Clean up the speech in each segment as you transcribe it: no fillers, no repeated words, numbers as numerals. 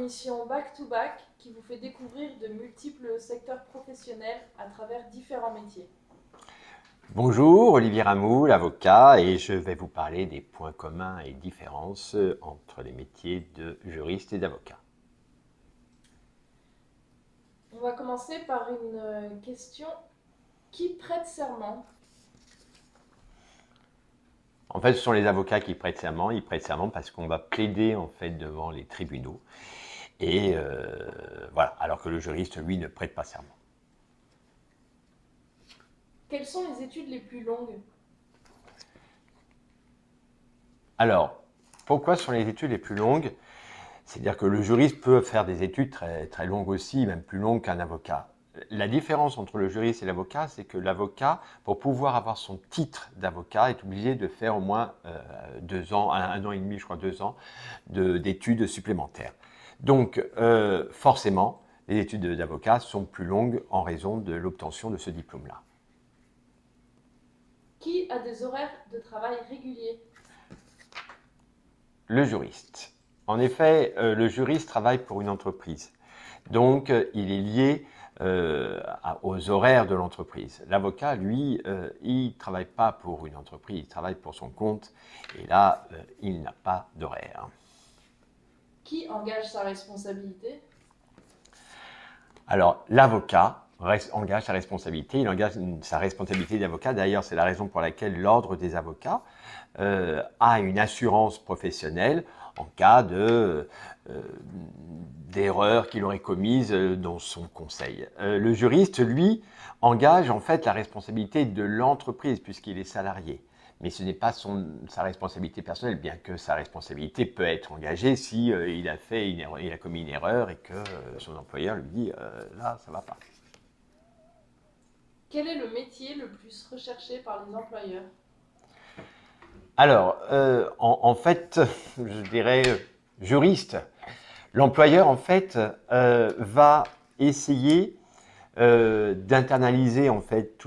émission Back to Back qui vous fait découvrir de multiples secteurs professionnels à travers différents métiers. Bonjour, Olivier Ramoul, avocat, et je vais vous parler des points communs et différences entre les métiers de juriste et d'avocat. On va commencer par une question. Qui prête serment? En fait, ce sont les avocats qui prêtent serment. Ils prêtent serment parce qu'on va plaider en fait devant les tribunaux. Et voilà, alors que le juriste, lui, ne prête pas serment. Quelles sont les études les plus longues? Alors, pourquoi sont les études les plus longues? C'est-à-dire que le juriste peut faire des études très, très longues aussi, même plus longues qu'un avocat. La différence entre le juriste et l'avocat, c'est que l'avocat, pour pouvoir avoir son titre d'avocat, est obligé de faire au moins 2 ans, un an et demi, je crois 2 ans, d'études supplémentaires. Donc, forcément, les études d'avocat sont plus longues en raison de l'obtention de ce diplôme-là. Qui a des horaires de travail réguliers? Le juriste. En effet, le juriste travaille pour une entreprise. Donc, il est lié aux horaires de l'entreprise. L'avocat, lui, il ne travaille pas pour une entreprise, il travaille pour son compte. Et là, il n'a pas d'horaire. Qui engage sa responsabilité? Alors, l'avocat engage sa responsabilité, il engage sa responsabilité d'avocat. D'ailleurs, c'est la raison pour laquelle l'ordre des avocats a une assurance professionnelle en cas d'erreur qu'il aurait commise dans son conseil. Le juriste, lui, engage en fait la responsabilité de l'entreprise puisqu'il est salarié. Mais ce n'est pas sa responsabilité personnelle, bien que sa responsabilité peut être engagée si il a commis une erreur et que son employeur lui dit là, ça ne va pas. Quel est le métier le plus recherché par les employeurs? Alors, en fait, je dirais juriste. L'employeur, en fait, va essayer d'internaliser en fait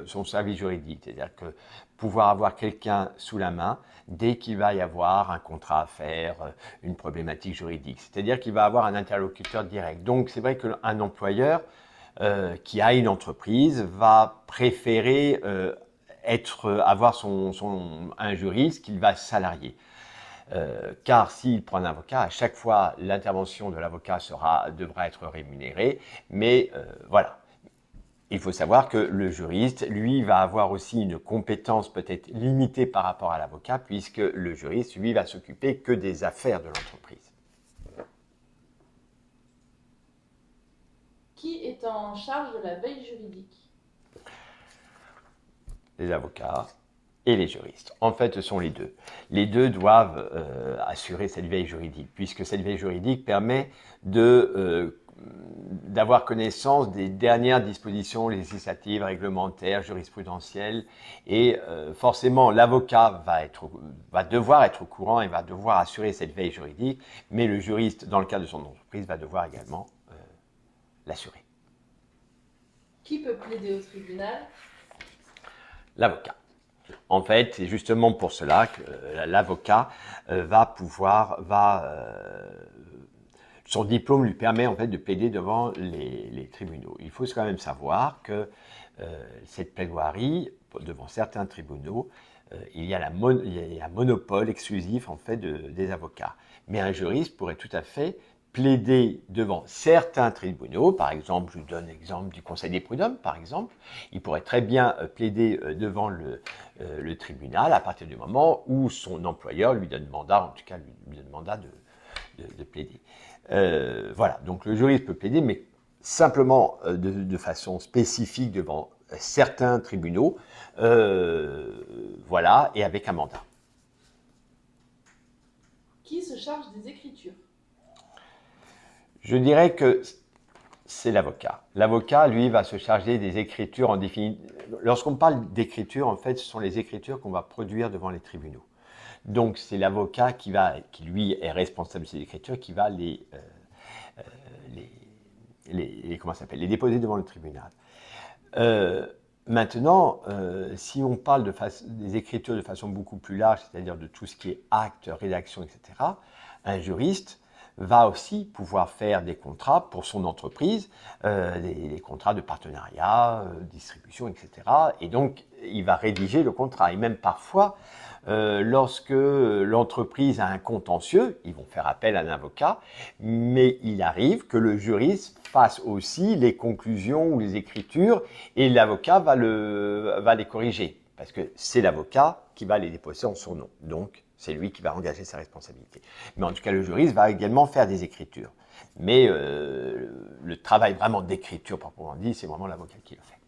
son service juridique, c'est-à-dire que pouvoir avoir quelqu'un sous la main dès qu'il va y avoir un contrat à faire, une problématique juridique, c'est-à-dire qu'il va avoir un interlocuteur direct. Donc c'est vrai qu'un employeur qui a une entreprise va préférer avoir un juriste qu'il va salarier. Car s'il prend un avocat, à chaque fois, l'intervention de l'avocat devra être rémunérée. Mais voilà, il faut savoir que le juriste, lui, va avoir aussi une compétence peut-être limitée par rapport à l'avocat, puisque le juriste, lui, va s'occuper que des affaires de l'entreprise. Qui est en charge de la veille juridique? Les avocats et les juristes. En fait, ce sont les deux. Les deux doivent assurer cette veille juridique, puisque cette veille juridique permet d'avoir connaissance des dernières dispositions législatives, réglementaires, jurisprudentielles, et forcément l'avocat va devoir être au courant et va devoir assurer cette veille juridique, mais le juriste, dans le cadre de son entreprise, va devoir également l'assurer. Qui peut plaider au tribunal? L'avocat. En fait, c'est justement pour cela que l'avocat son diplôme lui permet en fait de plaider devant les tribunaux. Il faut quand même savoir que cette plaidoirie devant certains tribunaux, il y a un monopole exclusif en fait des avocats. Mais un juriste pourrait tout à fait plaider devant certains tribunaux, par exemple, je vous donne l'exemple du Conseil des prud'hommes, par exemple, il pourrait très bien plaider devant le tribunal à partir du moment où son employeur lui donne mandat, en tout cas lui donne mandat de plaider. Voilà, donc le juriste peut plaider, mais simplement de façon spécifique devant certains tribunaux, voilà, et avec un mandat. Qui se charge des écritures? Je dirais que c'est l'avocat. L'avocat, lui, va se charger des écritures en définitive. Lorsqu'on parle d'écriture, en fait, ce sont les écritures qu'on va produire devant les tribunaux. Donc, c'est l'avocat qui lui, est responsable de ces écritures, qui va les déposer devant le tribunal. Maintenant, si on parle des écritures de façon beaucoup plus large, c'est-à-dire de tout ce qui est acte, rédaction, etc., un juriste va aussi pouvoir faire des contrats pour son entreprise, des contrats de partenariat, distribution, etc. Et donc, il va rédiger le contrat. Et même parfois, lorsque l'entreprise a un contentieux, ils vont faire appel à un avocat, mais il arrive que le juriste fasse aussi les conclusions ou les écritures et l'avocat va les corriger. Parce que c'est l'avocat qui va les déposer en son nom. Donc, c'est lui qui va engager ses responsabilités. Mais en tout cas, le juriste va également faire des écritures. Mais le travail vraiment d'écriture, proprement dit, c'est vraiment l'avocat qui le fait.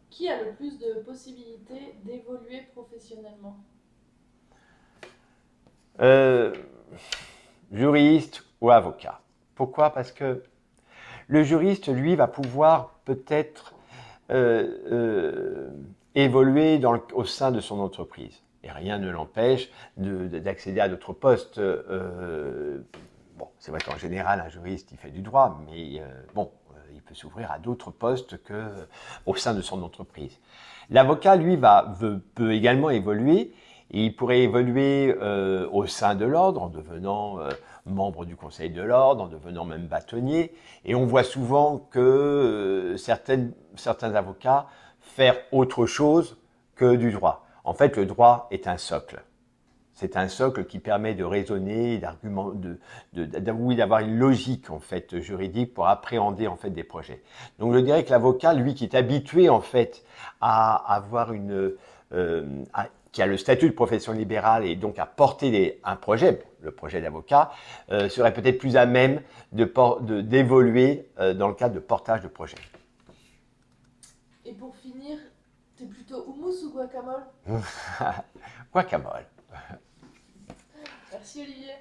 Qui a le plus de possibilités d'évoluer professionnellement? Juriste ou avocat. Pourquoi? Parce que le juriste, lui, va pouvoir peut-être évoluer au sein de son entreprise. Et rien ne l'empêche d'accéder à d'autres postes. Bon, c'est vrai qu'en général, un juriste, il fait du droit, mais il peut s'ouvrir à d'autres postes qu'au sein de son entreprise. L'avocat, lui, peut également évoluer. Et il pourrait évoluer au sein de l'ordre en devenant membre du conseil de l'ordre, en devenant même bâtonnier. Et on voit souvent que certains avocats font autre chose que du droit. En fait, le droit est un socle. C'est un socle qui permet de raisonner, d'avoir une logique en fait juridique pour appréhender en fait des projets. Donc, je dirais que l'avocat, lui, qui est habitué en fait à avoir qui a le statut de profession libérale et donc à porter un projet, le projet d'avocat, serait peut-être plus à même d'évoluer dans le cadre de portage de projet. Et pour finir, t'es plutôt houmous ou guacamole? Guacamole. Merci Olivier.